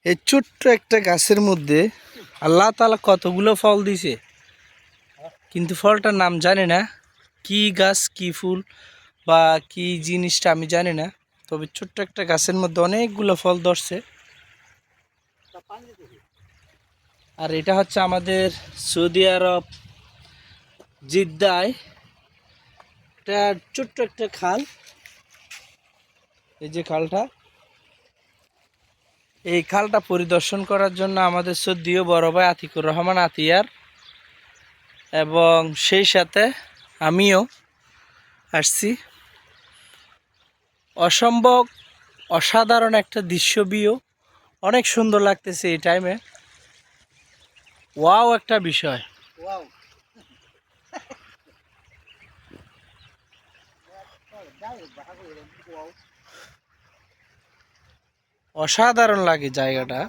এই ছোট্ট একটা গাছের মধ্যে আল্লাহ তাআলা কতগুলো ফল দিছে, কিন্তু ফলটার নাম জানি না। কি গাছ কি ফুল বা কি জিনিসটা আমি জানি না, তবে ছোট্ট একটা গাছের মধ্যে অনেকগুলো ফল ধরছে। আর এটা হচ্ছে আমাদের সৌদি আরব জিদ্দায় একটা ছোট্ট একটা খাল। এই যে খালটা, এই খালটা পরিদর্শন করার জন্য আমাদের সৌদিও বড় ভাই আতিকুর রহমান আতিয়ার এবং সেই সাথে আমিও আসছি। অসম্ভব অসাধারণ একটা দৃশ্য ভিউ, অনেক সুন্দর লাগতেছে এই টাইমে। ওয়াও একটা বিষয়। অসাধারণ লাগে জায়গাটা।